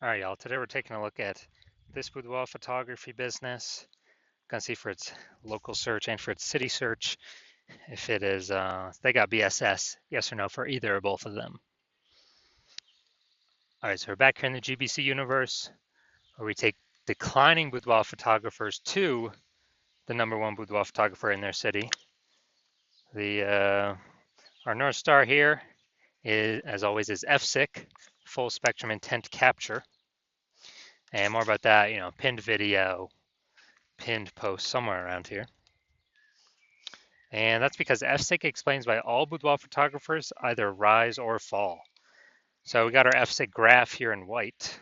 All right, y'all. Today we're taking a look at this boudoir photography business. Gonna see for its local search and for its city search if it is they got BSS, yes or no for either or both of them. All right, so we're back here in the GBC universe where we take declining boudoir photographers to the #1 boudoir photographer in their city. The our North Star here is, as always, is FSIC, full spectrum intent capture, and more about that, pinned video, pinned post somewhere around here. And that's because FSIC explains why all boudoir photographers either rise or fall. So we got our FSIC graph here in white.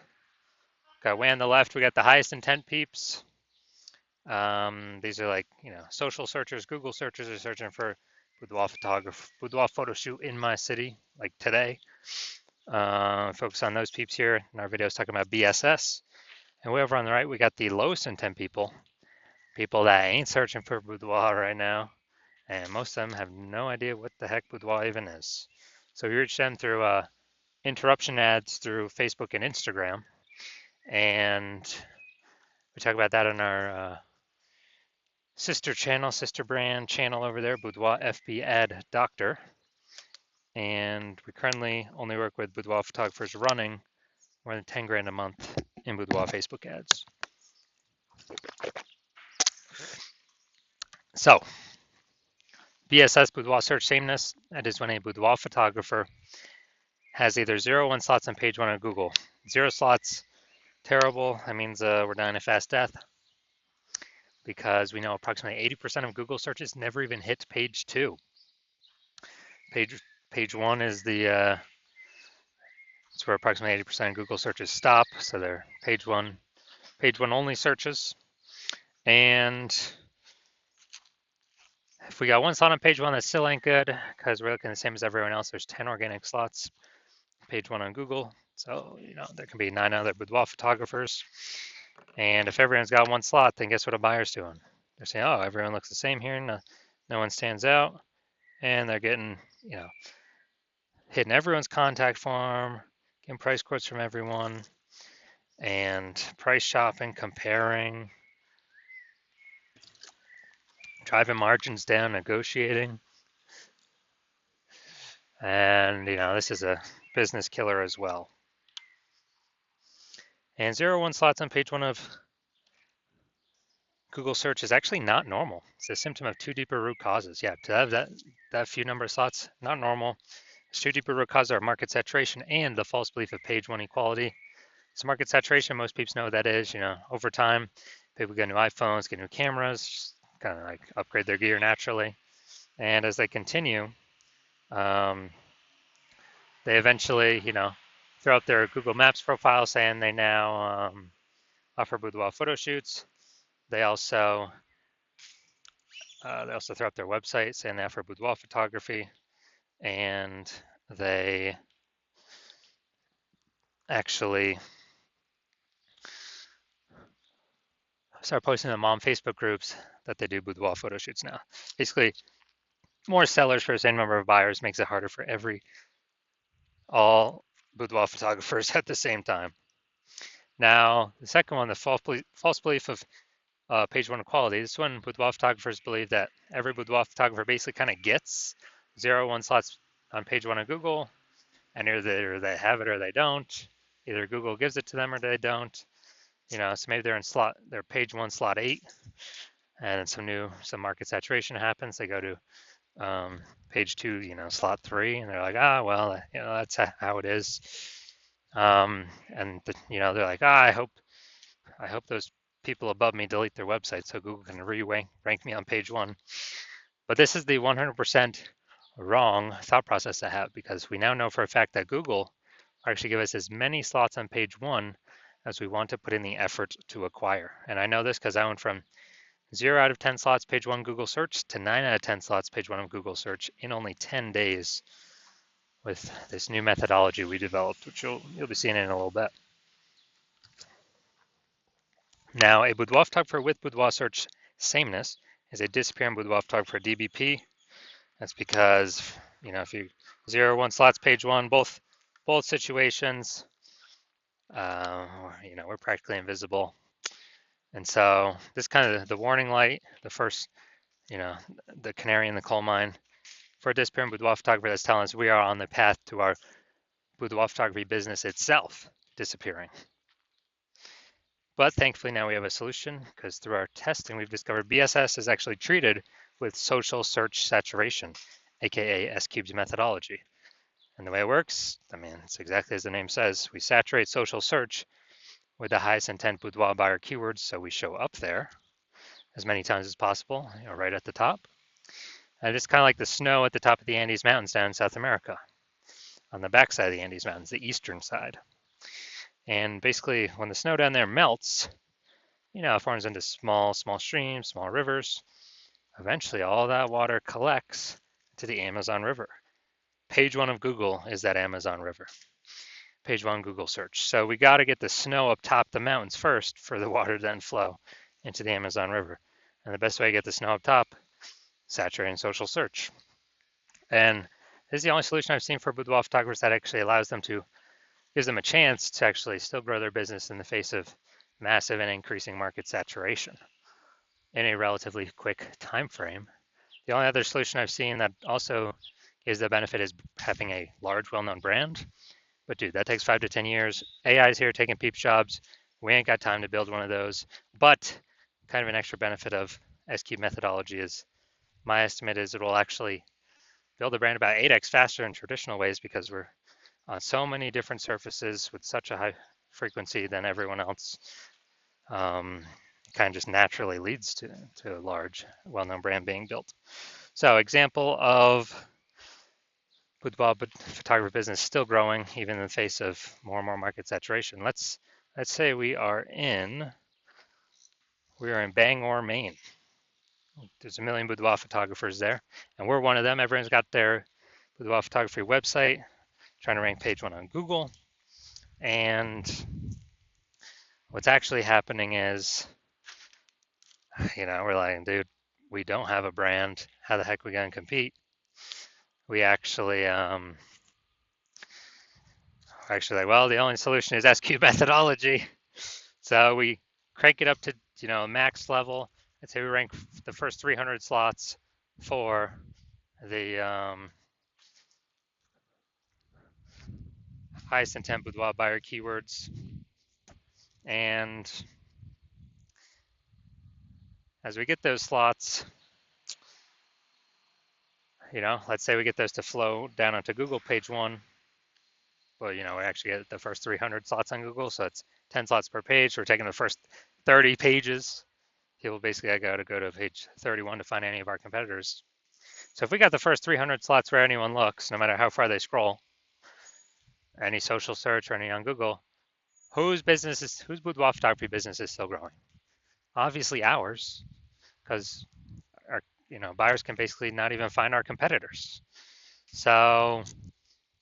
Got way on the left, we got the highest intent peeps. These are like, social searchers, Google searchers are searching for boudoir photo shoot in my city, like today. Focus on those peeps here in our videos talking about BSS. And way over on the right, we got the lowest intent people that ain't searching for boudoir right now. And most of them have no idea what the heck boudoir even is. So we reach them through interruption ads through Facebook and Instagram. And we talk about that on our sister brand channel over there, Boudoir FB Ad Doctor. And we currently only work with boudoir photographers running more than 10 grand a month in boudoir Facebook ads. So, BSS boudoir search sameness, that is when a boudoir photographer has either 0 or 1 slots on page 1 of Google. 0 slots, terrible. That means we're dying a fast death because we know approximately 80% of Google searches never even hit page 2. Page 1 is it's where approximately 80% of Google searches stop. So they're page one only searches. And if we got 1 slot on page 1, that still ain't good because we're looking the same as everyone else. There's 10 organic slots, page 1 on Google. So, there can be 9 other boudoir photographers. And if everyone's got 1 slot, then guess what a buyer's doing? They're saying, oh, everyone looks the same here. No one stands out. And they're getting, hitting everyone's contact form, getting price quotes from everyone, and price shopping, comparing, driving margins down, negotiating. And, this is a business killer as well. And 0 1 slots on page 1 of Google search is actually not normal. It's a symptom of 2 deeper root causes. Yeah, to have that few number of slots, not normal. It's 2 deeper root causes are market saturation and the false belief of page 1 equality. So market saturation, most people know what that is. Over time, people get new iPhones, get new cameras, kind of like upgrade their gear naturally. And as they continue, they eventually, throw up their Google Maps profile saying they now offer boudoir photo shoots. They also throw up their website saying they offer boudoir photography, and they actually start posting in mom Facebook groups that they do boudoir photo shoots now. Basically, more sellers for the same number of buyers makes it harder for all boudoir photographers at the same time. Now, the second one, the false belief of page 1 equality. This one, boudoir photographers believe that every boudoir photographer basically kind of gets 0 1 slots on page 1 of Google, and either they have it or they don't. Either Google gives it to them or they don't. So maybe they're in page 1 slot 8, and some market saturation happens. They go to page 2, slot 3, and they're like, well, that's how it is. And they're like, I hope those people above me delete their website so Google can rank me on page 1. But this is the 100% wrong thought process to have, because we now know for a fact that Google actually give us as many slots on page 1 as we want to put in the effort to acquire. And I know this because I went from 0 out of 10 slots page 1 Google search to 9 out of 10 slots page 1 of Google search in only 10 days with this new methodology we developed, which you'll be seeing in a little bit. Now, a boudoir photographer with boudoir search sameness is a disappearing boudoir photographer DBP. That's because, if you 0 1 slots page 1, both situations, We're practically invisible. And so this kind of the warning light, the first, you know, the canary in the coal mine for a disappearing boudoir photographer that's telling us we are on the path to our boudoir photography business itself disappearing. But thankfully now we have a solution because through our testing we've discovered BSS is actually treated with social search saturation, aka S-Cube's methodology. And the way it works, I mean, it's exactly as the name says. We saturate social search with the highest intent boudoir buyer keywords so we show up there as many times as possible, right at the top. And it's kind of like the snow at the top of the Andes Mountains down in South America, on the backside of the Andes Mountains, the eastern side. And basically, when the snow down there melts, it forms into small streams, small rivers. Eventually, all that water collects to the Amazon River. Page 1 of Google is that Amazon River. Page 1 Google search. So we got to get the snow up top the mountains first for the water to then flow into the Amazon River. And the best way to get the snow up top, saturating social search. And this is the only solution I've seen for boudoir photographers that actually gives them a chance to actually still grow their business in the face of massive and increasing market saturation in a relatively quick time frame. The only other solution I've seen that also gives the benefit is having a large, well-known brand. But dude, that takes 5 to 10 years. AI's here taking peep jobs. We ain't got time to build one of those. But kind of an extra benefit of S-Cube methodology is my estimate is it will actually build a brand about 8x faster in traditional ways because we're on so many different surfaces with such a high frequency than everyone else. Kind of just naturally leads to a large, well-known brand being built. So example of boudoir photography business still growing even in the face of more and more market saturation. Let's say we are in Bangor, Maine. There's a million boudoir photographers there, and we're one of them. Everyone's got their boudoir photography website, trying to rank page 1 on Google. And what's actually happening is, we're like, dude, we don't have a brand. How the heck are we going to compete? We actually, well, the only solution is S-Cube methodology. So we crank it up to, max level. I'd say we rank the first 300 slots for the highest intent boudoir buyer keywords. And as we get those slots, let's say we get those to flow down onto Google page 1. Well, we actually get the first 300 slots on Google, so it's 10 slots per page. We're taking the first 30 pages. People basically got to go to page 31 to find any of our competitors. So if we got the first 300 slots where anyone looks, no matter how far they scroll, any social search or any on Google, whose boudoir photography business is still growing? Obviously ours, because our buyers can basically not even find our competitors. So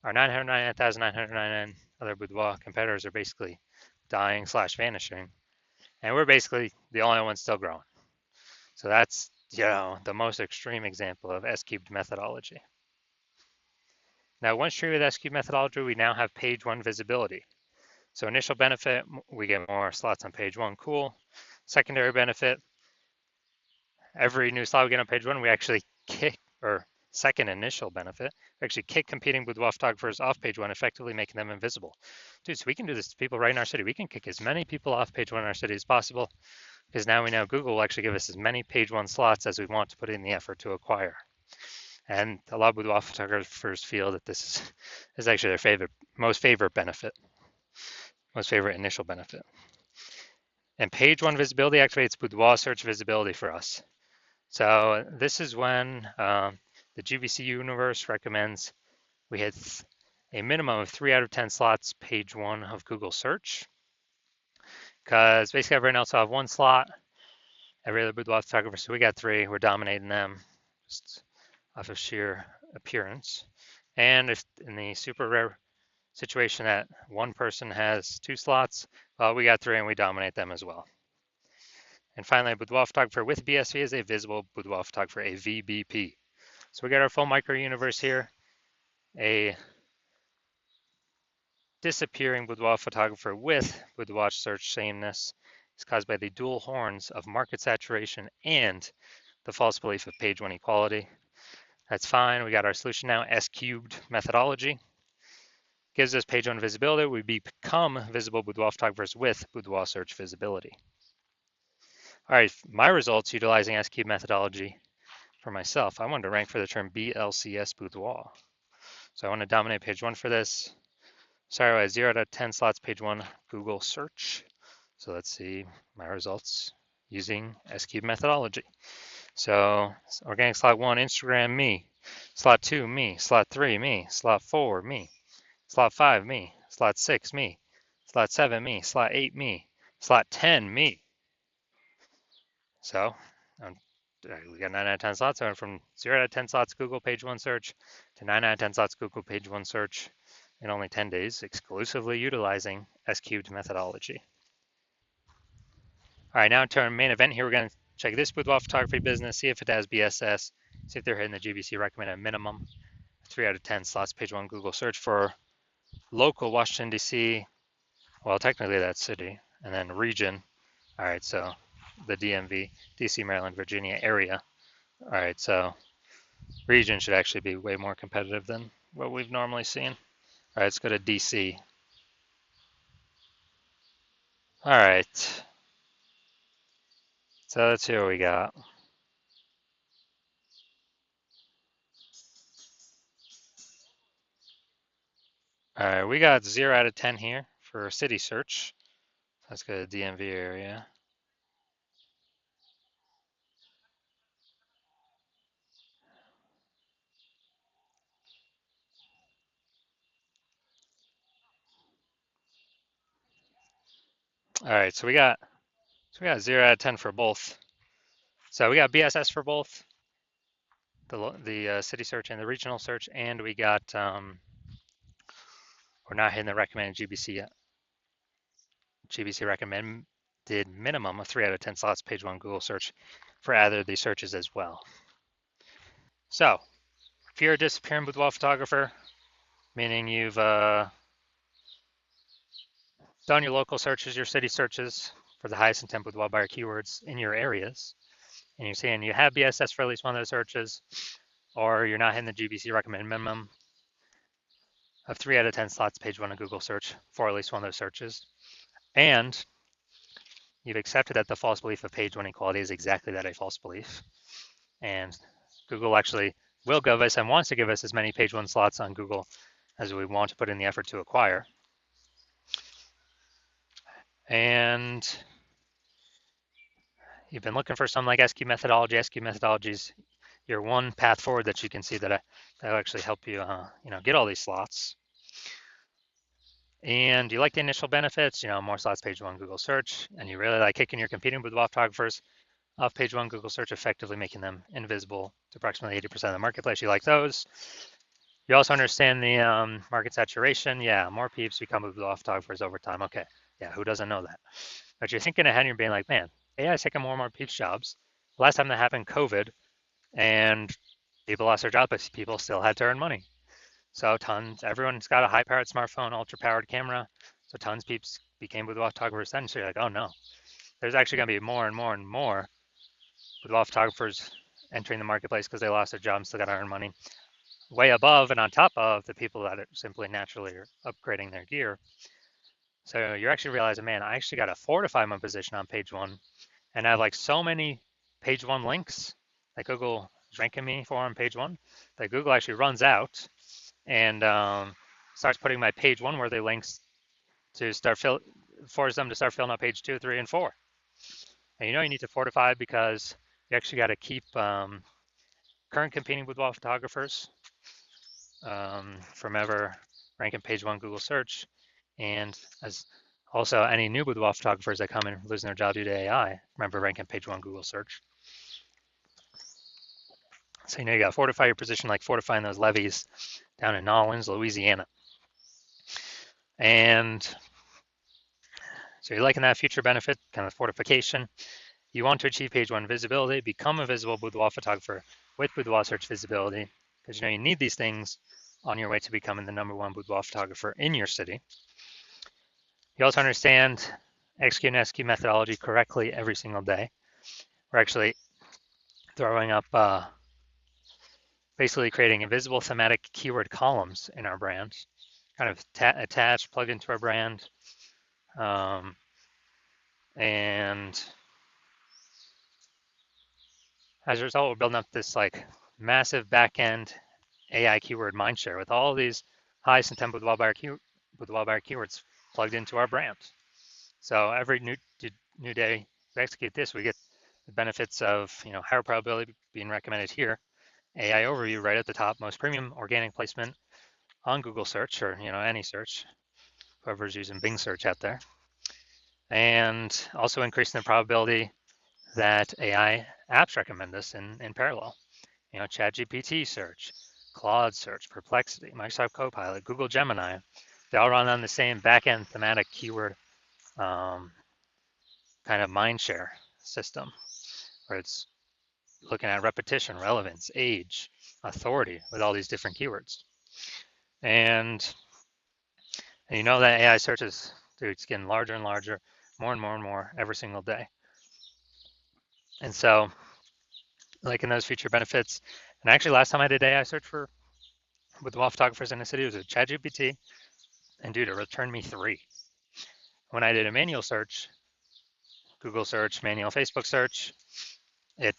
our 999,999 other boudoir competitors are basically dying / vanishing, and we're basically the only ones still growing. So that's the most extreme example of S-Cubed methodology. Now, once treated with S-Cube methodology, we now have page 1 visibility. So initial benefit, we get more slots on page 1, cool. Secondary benefit, every new slot we get on page 1, we actually kick, or second initial benefit, we actually kick competing boudoir photographers off page 1, effectively making them invisible. Dude, so we can do this to people right in our city. We can kick as many people off page 1 in our city as possible, because now we know Google will actually give us as many page 1 slots as we want to put in the effort to acquire. And a lot of boudoir photographers feel that this is actually their most favorite initial benefit. And page 1 visibility activates boudoir search visibility for us. So this is when the GVC universe recommends we hit a minimum of 3 out of 10 slots page 1 of Google search, because basically everyone else will have 1 slot, every other boudoir photographer, so we got 3, we're dominating them just off of sheer appearance. And if in the super rare situation that one person has 2 slots, well, we got 3 and we dominate them as well. And finally, a boudoir photographer with BSV is a visible boudoir photographer, a VBP. So we got our full micro universe here, a disappearing boudoir photographer with boudoir search sameness is caused by the dual horns of market saturation and the false belief of page one equality. That's fine. We got our solution now. S cubed methodology gives us page one visibility. We become visible boudoir photographers with boudoir search visibility. All right, my results utilizing S cubed methodology for myself. I wanted to rank for the term BLCS boudoir. So I want to dominate page one for this. Sorry, I had 0 out of 10 slots, page one, Google search. So let's see my results using S-cube methodology. So organic slot 1, Instagram, me. Slot 2, me. Slot 3, me. Slot 4, me. Slot 5, me. Slot 6, me. Slot 7, me. Slot 8, me. Slot 10, me. So we got 9 out of 10 slots. I went from 0 out of 10 slots Google page one search to 9 out of 10 slots Google page one search in only 10 days, exclusively utilizing S-cubed methodology. All right, now to our main event here, we're going to check this boudoir photography business, see if it has BSS, see if they're hitting the GBC recommended minimum. 3 out of 10 slots, page one Google search for local Washington, D.C. Well, technically that's city, and then region. All right, so the DMV, D.C., Maryland, Virginia area. All right, so region should actually be way more competitive than what we've normally seen. All right, let's go to DC. All right. So let's see what we got. All right, we got 0 out of 10 here for city search. Let's go to DMV area. All right, so we got 0 out of 10 for both. So we got BSS for both the city search and the regional search, and we got we're not hitting the recommended GBC yet. GBC recommended minimum of 3 out of 10 slots page one Google search for either of these searches as well. So if you're a disappearing boudoir photographer, meaning you've done your local searches, your city searches for the highest intent boudoir buyer keywords in your areas, and you're saying you have BSS for at least one of those searches, or you're not hitting the GBC recommended minimum of 3 out of 10 slots page one of Google search for at least one of those searches, and you've accepted that the false belief of page one equality is exactly that, a false belief, and Google actually will give us and wants to give us as many page one slots on Google as we want to put in the effort to acquire. And you've been looking for some like S-cube methodology. S-cube methodology is your one path forward that you can see that'll actually help you, get all these slots. And you like the initial benefits, more slots page one Google search, and you really like kicking your competing boudoir photographers off page one Google search, effectively making them invisible to approximately 80% of the marketplace. You like those. You also understand the market saturation. Yeah, more peeps become boudoir photographers over time. Okay, yeah, who doesn't know that? But you're thinking ahead and you're being like, man, AI is taking more and more peeps jobs. Last time that happened, COVID, and people lost their job, but people still had to earn money. So everyone's got a high-powered smartphone, ultra-powered camera. So tons of peeps became boudoir photographers then. So you're like, oh no, there's actually going to be more and more and more boudoir photographers entering the marketplace because they lost their job and still got to earn money. Way above and on top of the people that are simply naturally are upgrading their gear. So you're actually realizing, man, I actually got to fortify my position on page one, and I have like so many page one links that Google is ranking me for on page one that Google actually runs out and starts putting my page one worthy links to force them to start filling out page 2, 3, and 4. And you need to fortify because you actually got to keep current competing boudoir photographers from ever ranking page one Google search, and as also any new boudoir photographers that come in losing their job due to AI, remember ranking page one Google search. So you got to fortify your position like fortifying those levees down in Nolens, Louisiana. And so you're liking that future benefit, kind of fortification. You want to achieve page one visibility, become a visible boudoir photographer with boudoir search visibility, because you need these things on your way to becoming the #1 boudoir photographer in your city. You also understand execute and SQ methodology correctly every single day. We're actually throwing up basically creating invisible thematic keyword columns in our brand, kind of attached, plugged into our brand. And as a result, we're building up this like massive backend AI keyword mindshare with all these high intent boudoir buyer keywords plugged into our brand. So every new day we execute this, we get the benefits of higher probability being recommended here, AI overview right at the top, most premium organic placement on Google search or any search, whoever's using Bing search out there, and also increasing the probability that AI apps recommend us in parallel. ChatGPT search, Claude search, Perplexity, Microsoft Copilot, Google Gemini, they all run on the same backend thematic keyword kind of mindshare system, where it's looking at repetition, relevance, age, authority with all these different keywords. And you know that AI searches, dude, it's getting larger and larger, more and more and more every single day. And so, like in those feature benefits, and actually last time I did AI search with wall photographers in the city, it was with ChatGPT, and dude, it returned me 3. When I did a manual search, Google search, manual Facebook search, I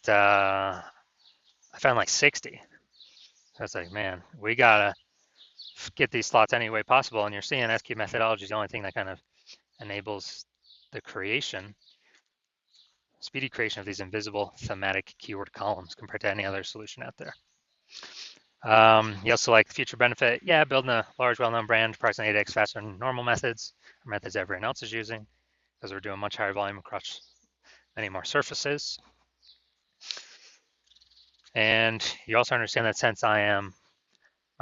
found like 60. So it's like, man, we gotta get these slots any way possible. And you're seeing SQ methodology is the only thing that kind of enables the speedy creation of these invisible thematic keyword columns compared to any other solution out there. You also like the future benefit, building a large, well-known brand approximately 8x faster than normal methods or methods everyone else is using, because we're doing much higher volume across many more surfaces. And you also understand that since my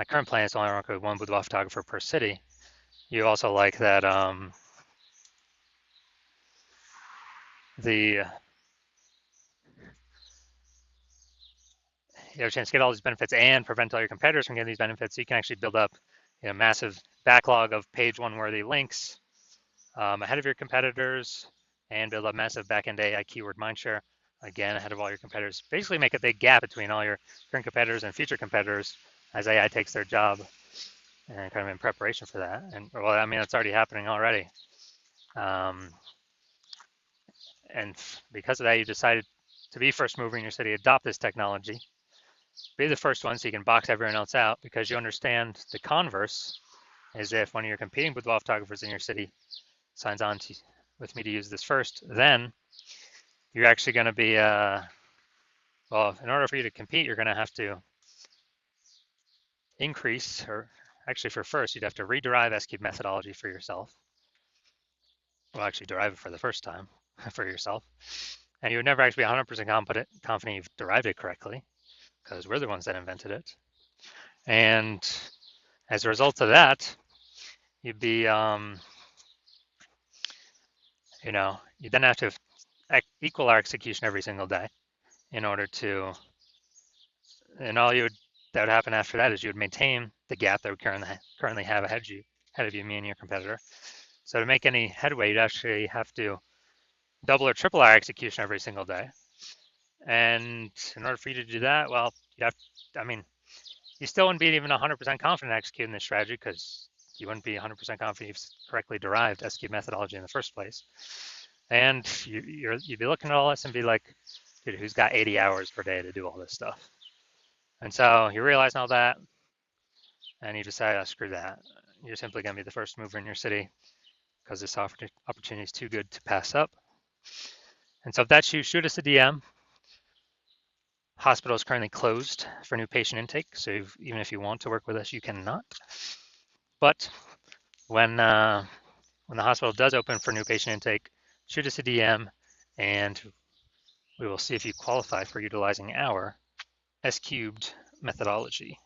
current plan is to only work with one boudoir photographer per city, you also like that you have a chance to get all these benefits and prevent all your competitors from getting these benefits. So you can actually build up a massive backlog of page 1 worthy links ahead of your competitors and build up massive backend AI keyword mindshare, again, ahead of all your competitors. Basically make a big gap between all your current competitors and future competitors as AI takes their job, and kind of in preparation for that. And well, I mean, it's already happening already. And because of that, you decided to be first mover in your city, adopt this technology, be the first one so you can box everyone else out, because you understand the converse is if one of your competing boudoir photographers in your city signs on with me to use this first, then you're actually going to be, well, in order for you to compete, you're going to have to increase, or actually for first, you'd have to rederive SQ methodology for yourself. Well, actually derive it for the first time for yourself. And you would never actually be 100% confident you've derived it correctly, because we're the ones that invented it. And as a result of that, you'd be, you then have to equal our execution every single day in order to, and that would happen after that is you would maintain the gap that we currently have ahead of you, me and your competitor. So to make any headway, you'd actually have to double or triple our execution every single day. And in order for you to do that, well, you still wouldn't be even 100% confident executing this strategy, because you wouldn't be 100% confident you've correctly derived SQ methodology in the first place. And you'd be looking at all this and be like, dude, who's got 80 hours per day to do all this stuff? And so you realize all that, and you decide, screw that. You're simply going to be the first mover in your city, because this opportunity is too good to pass up. And so if that's you, shoot us a DM. Hospital is currently closed for new patient intake, so even if you want to work with us, you cannot. But when the hospital does open for new patient intake, shoot us a DM, and we will see if you qualify for utilizing our S-cubed methodology.